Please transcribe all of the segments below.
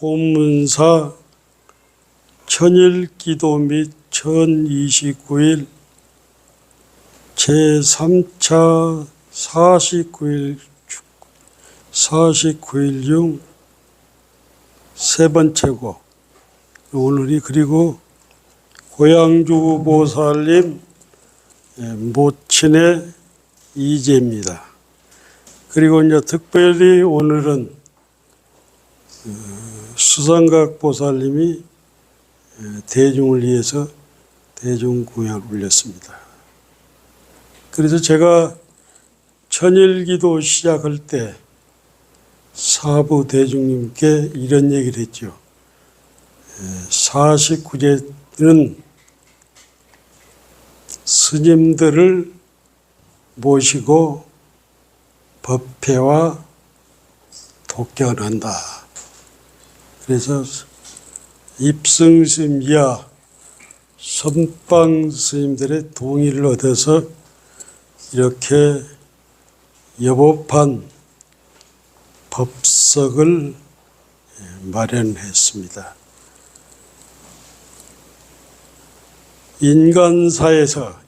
공문사 천일기도 및 1029일 제3차 49일 중 세 번째고, 오늘이 그리고 고양주 보살님 모친의 이제입니다. 그리고 이제 특별히 오늘은 수상각 보살님이 대중을 위해서 대중공양을 올렸습니다. 그래서 제가 천일기도 시작할 때 사부 대중님께 이런 얘기를 했죠. 49제는 스님들을 모시고 법회와 독견한다. 그래서 입승스님 이하 선방 스님들의 동의를 얻어서 이렇게 여법한 법석을 마련했습니다. 인간사에서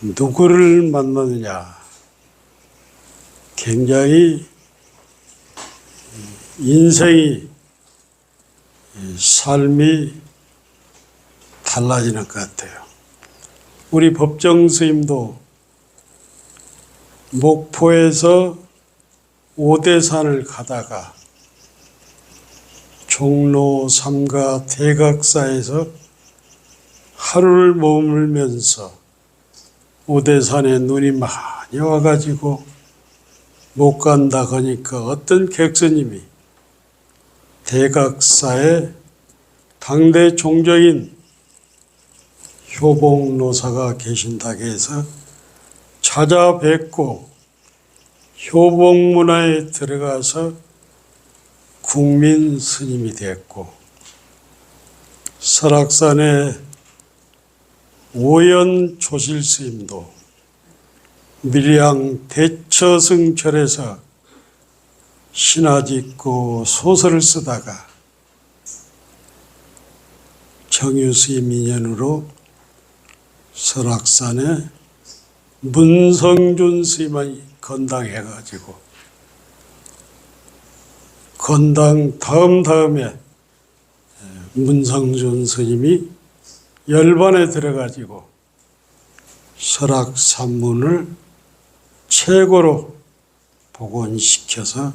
누구를 만나느냐, 굉장히 인생이, 삶이 달라지는 것 같아요. 우리 법정 스님도 목포에서 오대산을 가다가 종로 삼가 대각사에서 하루를 머물면서 오대산에 눈이 많이 와가지고 못 간다 하니까 어떤 객스님이 대각사에 당대 종정인 효봉노사가 계신다고 해서 찾아뵙고 효봉문화에 들어가서 국민 스님이 됐고, 설악산의 오연 조실 스님도 밀양 대처승철에서 신화 짓고 소설을 쓰다가 정유 스님 인연으로 설악산에 문성준 스님이 건당해가지고 건당 다음에 문성준 스님이 열반에 들어가지고 설악산문을 최고로 복원시켜서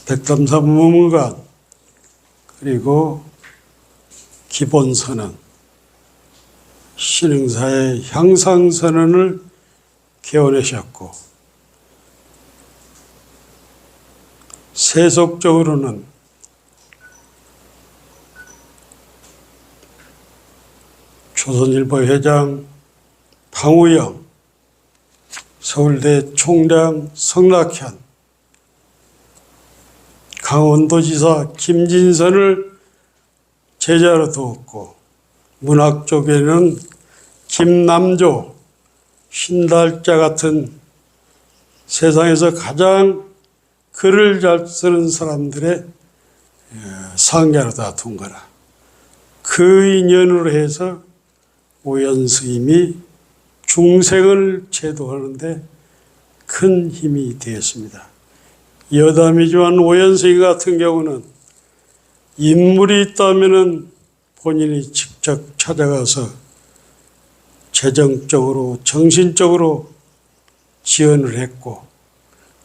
백담사무문관 그리고 기본선언, 신흥사의 향상선언을 개원하셨고, 세속적으로는 조선일보 회장 방우영, 서울대 총장 성낙현, 강원도지사 김진선을 제자로 두었고, 문학 쪽에는 김남조, 신달자 같은 세상에서 가장 글을 잘 쓰는 사람들의 상자로 둔 거라. 그 인연으로 해서 오연 스님이 중생을 제도하는데 큰 힘이 되었습니다. 여담이지만 오연 스님 같은 경우는 인물이 있다면은 본인이 직접 찾아가서 재정적으로, 정신적으로 지원을 했고,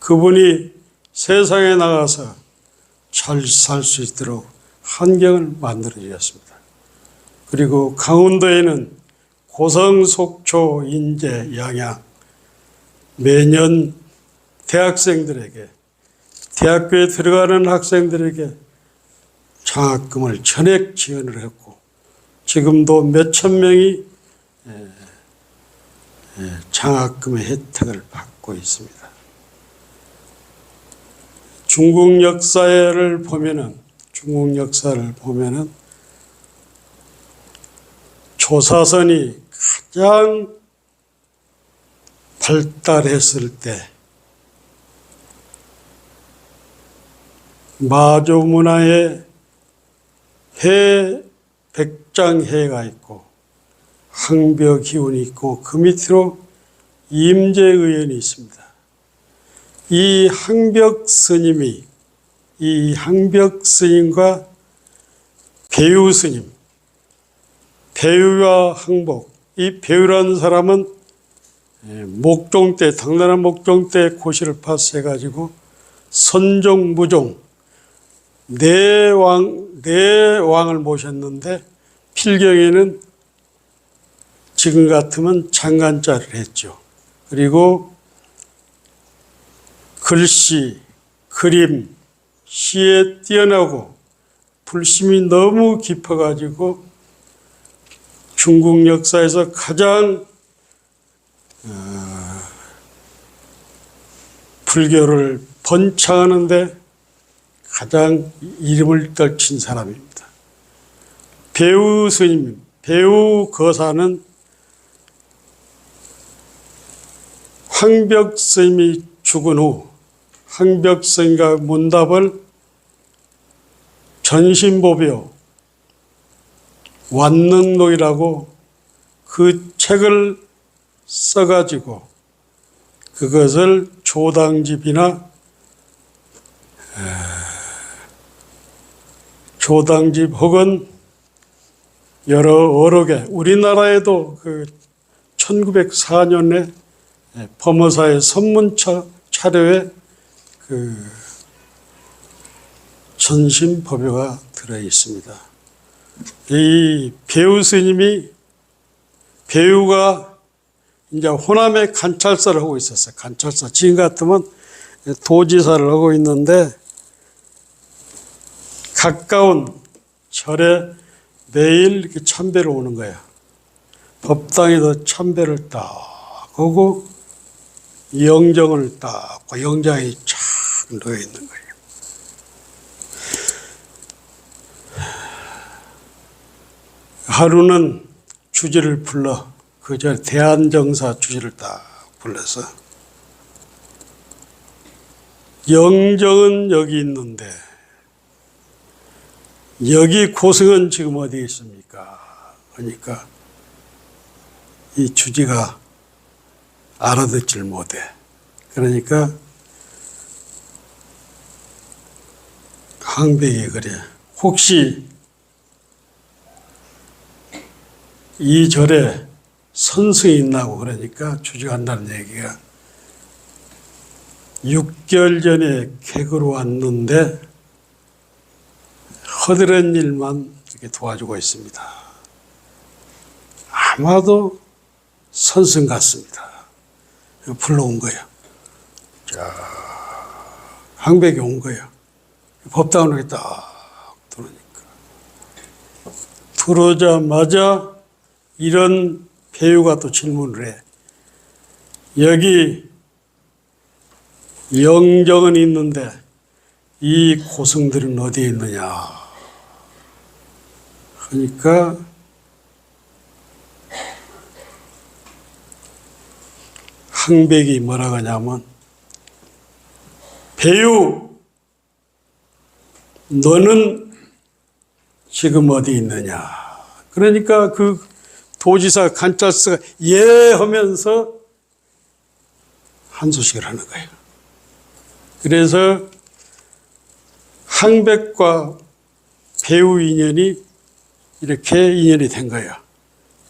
그분이 세상에 나가서 잘 살 수 있도록 환경을 만들어 주셨습니다. 그리고 강원도에는 고성, 속초, 인제, 양양 매년 대학생들에게, 대학교에 들어가는 학생들에게 장학금을 전액 지원을 했고, 지금도 몇천 명이 장학금의 혜택을 받고 있습니다. 중국 역사를 보면은 조사선이 가장 발달했을 때 마조 문화에 해 백장해가 있고 항벽 기운이 있고 그 밑으로 임재의연이 있습니다. 이 항벽 스님과 배유 스님, 배유와 항복, 이 배유라는 사람은 목종 때, 당나라 목종 때 고시를 파스해가지고 선종, 무종 네 왕을 모셨는데 필경에는 지금 같으면 장관자를 했죠. 그리고 글씨, 그림, 시에 뛰어나고 불심이 너무 깊어가지고 중국 역사에서 가장 불교를 번창하는데 가장 이름을 떨친 사람입니다. 배우 스님, 배우 거사는 황벽 스님이 죽은 후 황벽 스님과 문답을 전신보묘 완능록이라고 그 책을 써가지고 그것을 조당집이나 조당집 혹은 여러 개 우리나라에도 그 1904년에 범어사의 선문차 차료에 그 전신법요가 들어 있습니다. 이 배우 스님이 배우가 이제 호남에 관찰사를 하고 있었어요. 관찰사. 지금 같으면 도지사를 하고 있는데 가까운 절에 매일 이렇게 참배를 오는 거야. 법당에서 참배를 딱 하고 영정을 딱 하고 영장이 쫙 놓여 있는 거예요. 하루는 주지를 불러 그 절 대한정사 주지를 딱 불러서 영정은 여기 있는데 여기 고승은 지금 어디에 있습니까? 그러니까 이 주지가 알아듣질 못해. 그러니까 항백이 그래. 혹시 이 절에 선승이 있나고 그러니까 주지가 한다는 얘기가 6개월 전에 객으로 왔는데 허드렛 일만 이렇게 도와주고 있습니다. 아마도 선승 같습니다. 불러온 거예요. 자, 항백이 온 거예요. 법당으로 이렇게 딱 들어오니까. 들어오자마자 이런 배우가 또 질문을 해. 여기 영정은 있는데 이 고승들은 어디에 있느냐. 그러니까 항백이 뭐라 하냐면 배우 너는 지금 어디 있느냐. 그러니까 그 도지사 관찰사가 예 하면서 한소식을 하는 거예요. 그래서 항백과 배우 인연이 이렇게 인연이 된 거예요.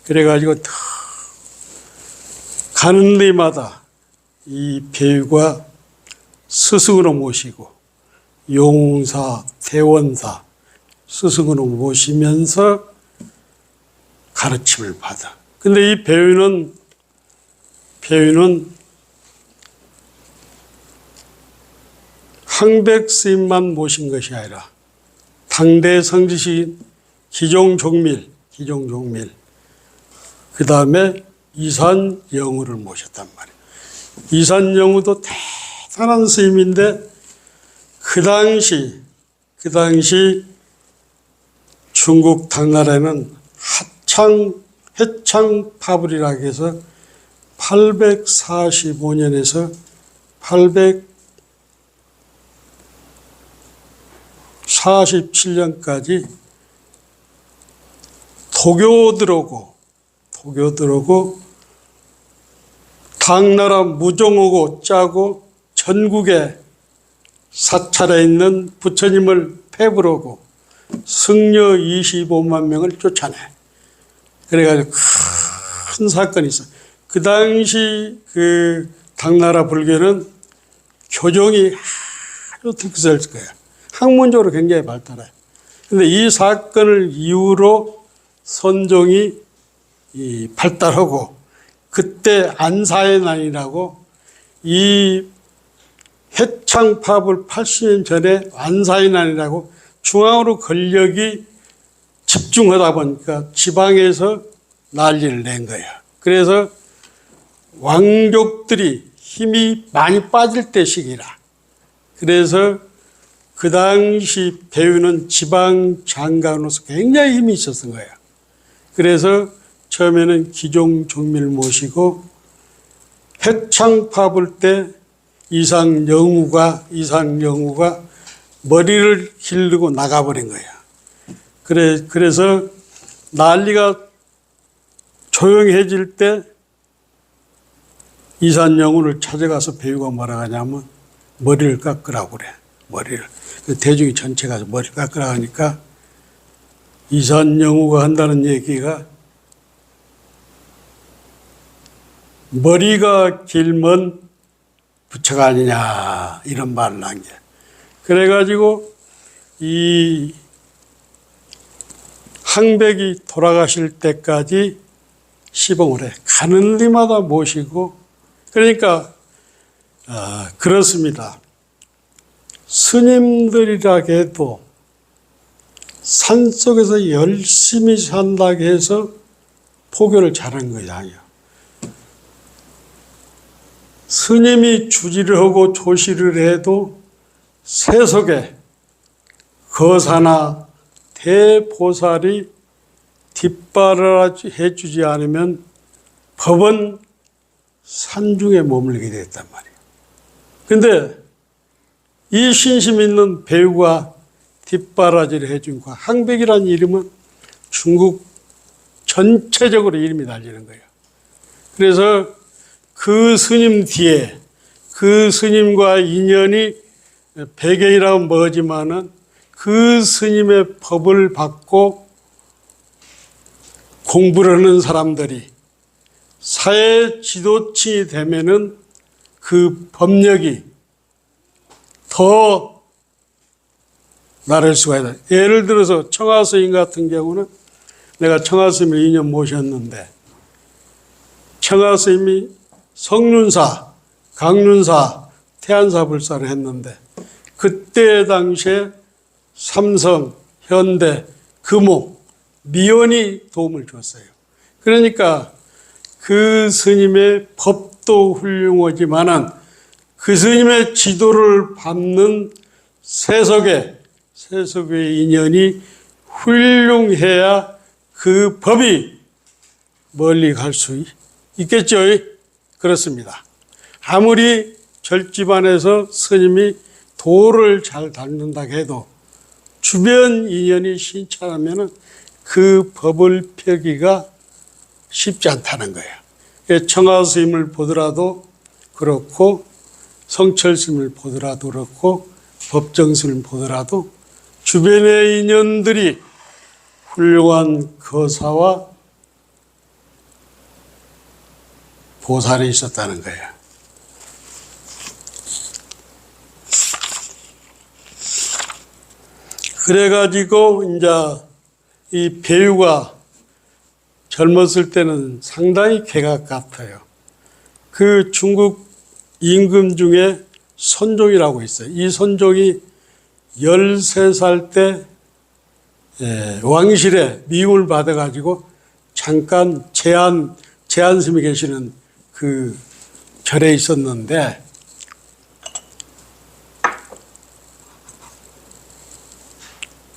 그래가지고 가는 데마다 이 배우가 스승으로 모시고 용사, 대원사 스승으로 모시면서 가르침을 받아. 근데 이 배우는 항백 스님만 모신 것이 아니라 당대 성지신 기종종밀, 그 다음에 이산영우를 모셨단 말이에요. 이산영우도 대단한 스님인데 그 당시 중국 당나라에는 해창파불이라 해서 845년에서 47년까지 도교 들어오고 당나라 무종하고 짜고 전국에 사찰에 있는 부처님을 패부르고 승려 25만 명을 쫓아내. 그래가지고 큰 사건이 있어. 그 당시 그 당나라 불교는 교정이 아주 특수했을 거예요. 학문적으로 굉장히 발달해. 근데 이 사건을 이후로 선종이 발달하고, 그때 안사의 난이라고, 이 해창파불 80년 전에 안사의 난이라고 중앙으로 권력이 집중하다 보니까 지방에서 난리를 낸 거예요. 그래서 왕족들이 힘이 많이 빠질 때 시기라. 그래서 그 당시 배우는 지방 장관으로서 굉장히 힘이 있었던 거예요. 그래서 처음에는 기종 종밀 모시고 해창파불 때 이상영우가 머리를 기르고 나가버린 거예요. 그래서 난리가 조용해질 때 이산영우를 찾아가서 배우가 뭐라 하냐면 머리를 깎으라고 그래. 머리를. 대중이 전체 가서 머리를 깎으라고 하니까 이산영우가 한다는 얘기가 머리가 길면 부처가 아니냐 이런 말을 한 게. 그래가지고 이 항백이 돌아가실 때까지 시봉을 해. 가는 데마다 모시고. 그러니까 그렇습니다. 스님들이라 해도 산속에서 열심히 산다고 해서 포교를 잘한 것이 아니에요. 스님이 주지를 하고 조시를 해도 세속에 거사나 대보살이 뒷발을 해주지 않으면 법은 산중에 머물게 됐단 말이에요. 근데 이 신심 있는 배우가 뒷바라지를 해준 거, 항백이라는 이름은 중국 전체적으로 이름이 날리는 거예요. 그래서 그 스님 뒤에 그 스님과 인연이 배경이라면 뭐지만은 그 스님의 법을 받고 공부를 하는 사람들이 사회 지도층이 되면은 그 법력이 더 나를 수가 있다. 예를 들어서 청하스님 같은 경우는 내가 청하스님을 2년 모셨는데 청하스님이 성륜사, 강륜사, 태안사 불사를 했는데 그때 당시에 삼성, 현대, 금옥, 미연이 도움을 줬어요. 그러니까 그 스님의 법도 훌륭하지만은 그 스님의 지도를 받는 세속의 인연이 훌륭해야 그 법이 멀리 갈 수 있겠죠. 그렇습니다. 아무리 절집안에서 스님이 도를 잘 닦는다 해도 주변 인연이 신차하면 그 법을 펴기가 쉽지 않다는 거예요. 청하스님을 보더라도 그렇고 성철스님을 보더라도 그렇고 법정스님을 보더라도 주변의 인연들이 훌륭한 거사와 보살이 있었다는 거예요. 그래가지고 이제 이 배우가 젊었을 때는 상당히 개각 같아요. 그 중국 임금 중에 선종이라고 있어요. 이 선종이 13살 때 왕실에 미움을 받아가지고 잠깐 제한스님이 계시는 그 절에 있었는데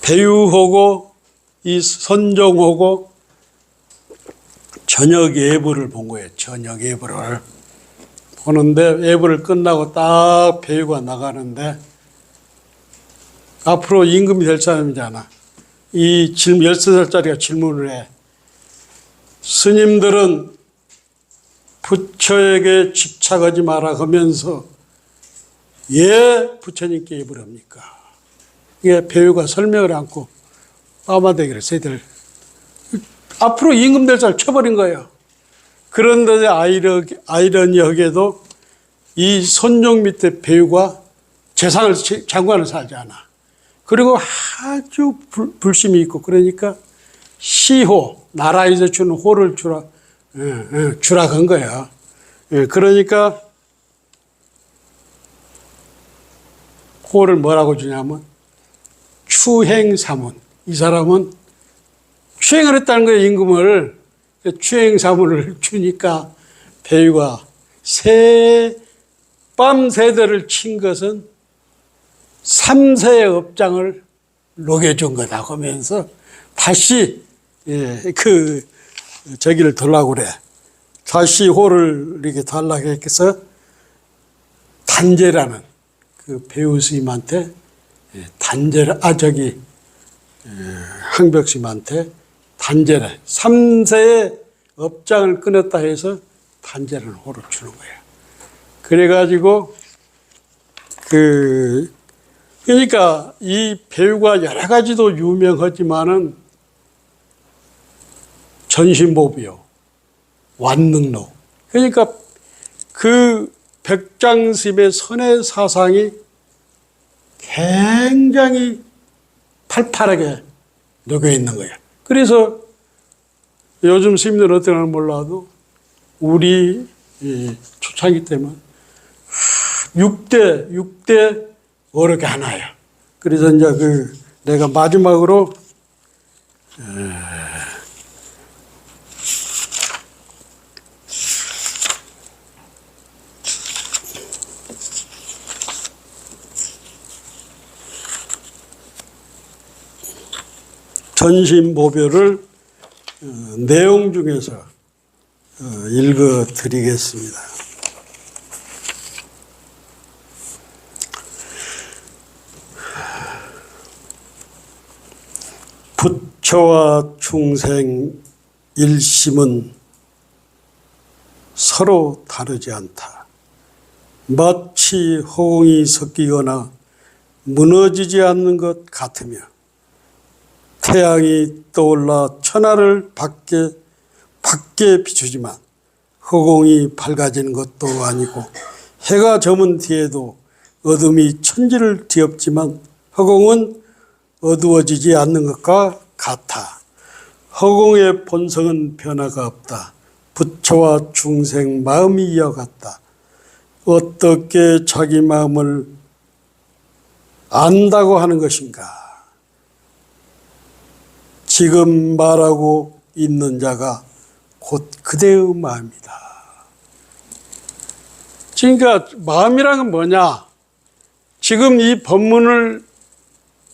배우하고 이 선종하고 저녁 예불을 본 거예요. 저녁 예불을 보는데 예불을 끝나고 딱 배우가 나가는데 앞으로 임금이 될 사람이잖아. 이 13살짜리가 질문을 해. 스님들은 부처에게 집착하지 마라 하면서 왜 부처님께 입을 합니까? 이게 배우가 설명을 않고 빠마대기를 새들 앞으로 임금 될 사람 쳐버린 거예요. 그런데 아이러니하게도 이 선종 밑에 배우가 재상을 장관을 살잖아. 그리고 아주 불심이 있고 그러니까 시호 나라에서 주는 호를 주라 한 거야. 그러니까 호를 뭐라고 주냐면 추행사문. 이 사람은 추행을 했다는 거예요. 임금을. 추행사문을 주니까 배우가 밤새들을 친 것은 3세의 업장을 녹여준 거다 하면서 다시 저기를 들라고 그래. 다시 호를 이렇게 달라고 해서 단제라는 그 배우 스님한테 항벽스님한테 단제를 3세의 업장을 끊었다 해서 단제라는 호를 주는 거예요. 그래가지고 그러니까 이 배우가 여러 가지도 유명하지만은 전신보비요, 완능로. 그러니까 그 백장스님의 선의 사상이 굉장히 팔팔하게 녹여 있는 거예요. 그래서 요즘 스님들은 어떠나 몰라도 우리 초창기 때면 6대 어렵게 하나요. 그래서 이제 내가 마지막으로 전신보배를 내용 중에서 읽어 드리겠습니다. 부처와 중생 일심은 서로 다르지 않다. 마치 허공이 섞이거나 무너지지 않는 것 같으며 태양이 떠올라 천하를 밖에 비추지만 허공이 밝아지는 것도 아니고 해가 저문 뒤에도 어둠이 천지를 뒤엎지만 허공은 어두워지지 않는 것과 같아. 허공의 본성은 변화가 없다. 부처와 중생 마음이 이와 같다. 어떻게 자기 마음을 안다고 하는 것인가? 지금 말하고 있는 자가 곧 그대의 마음이다. 그러니까 마음이란 건 뭐냐? 지금 이 법문을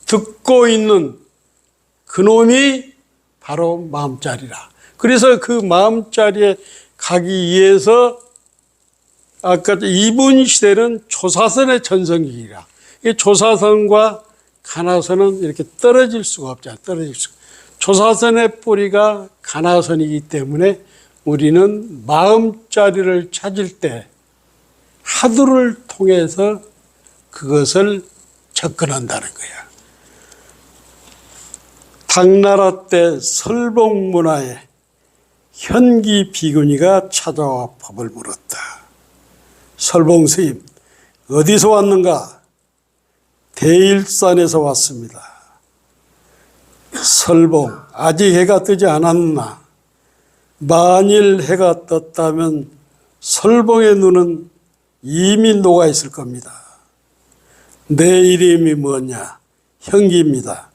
듣고 있는 그놈이 바로 마음자리라. 그래서 그 마음자리에 가기 위해서 아까 이분 시대는 조사선의 전성기라. 이 조사선과 가나선은 이렇게 떨어질 수가 없잖아요. 조사선의 뿌리가 가나선이기 때문에 우리는 마음자리를 찾을 때 하두를 통해서 그것을 접근한다는 거야. 당나라 때 설봉문화에 현기 비구니가 찾아와 법을 물었다. 설봉 스님, 어디서 왔는가? 대일산에서 왔습니다. 설봉, 아직 해가 뜨지 않았나? 만일 해가 떴다면 설봉의 눈은 이미 녹아 있을 겁니다. 내 이름이 뭐냐? 현기입니다.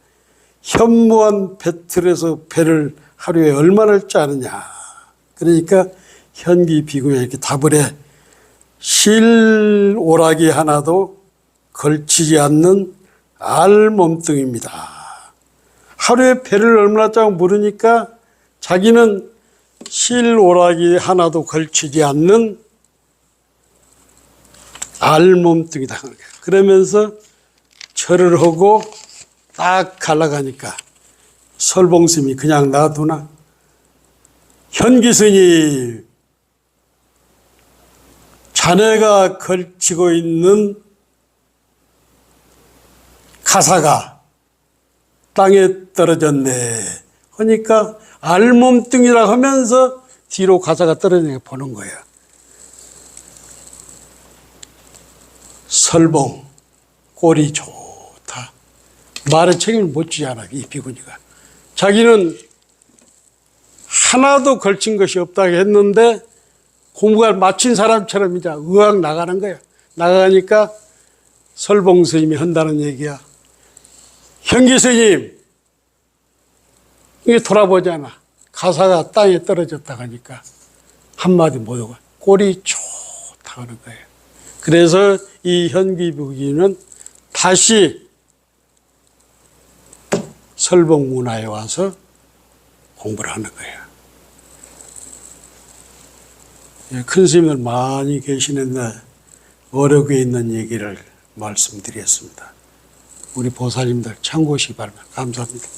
현무한 배틀에서 배를 하루에 얼마를 짜느냐? 그러니까 현기 비구에 이렇게 답을 해. 실오라기 하나도 걸치지 않는 알몸뚱입니다. 하루에 배를 얼마나 짜고 물으니까 자기는 실오라기 하나도 걸치지 않는 알몸뚱이다. 그러면서 절을 하고 딱 갈라가니까 설봉스님이 그냥 놔두나? 현기스님, 자네가 걸치고 있는 가사가 땅에 떨어졌네. 그러니까 알몸뚱이라 하면서 뒤로 가사가 떨어지는 거 보는 거예요. 설봉, 꼴이 좋다. 말에 책임을 못 지지 않아, 이 비구니가. 자기는 하나도 걸친 것이 없다고 했는데 공부가 마친 사람처럼 이제 의학 나가는 거야. 나가니까 설봉 스님이 한다는 얘기야. 현기 스님, 이게 돌아보잖아. 가사가 땅에 떨어졌다 하니까 한마디 못하고 꼴이 좋다 하는 거예요. 그래서 이 현기 비구니는 다시 설봉 문화에 와서 공부를 하는 거예요. 큰 스님들 많이 계시는데 어렵게 있는 얘기를 말씀드렸습니다. 우리 보살님들 참고하시기 바랍니다. 감사합니다.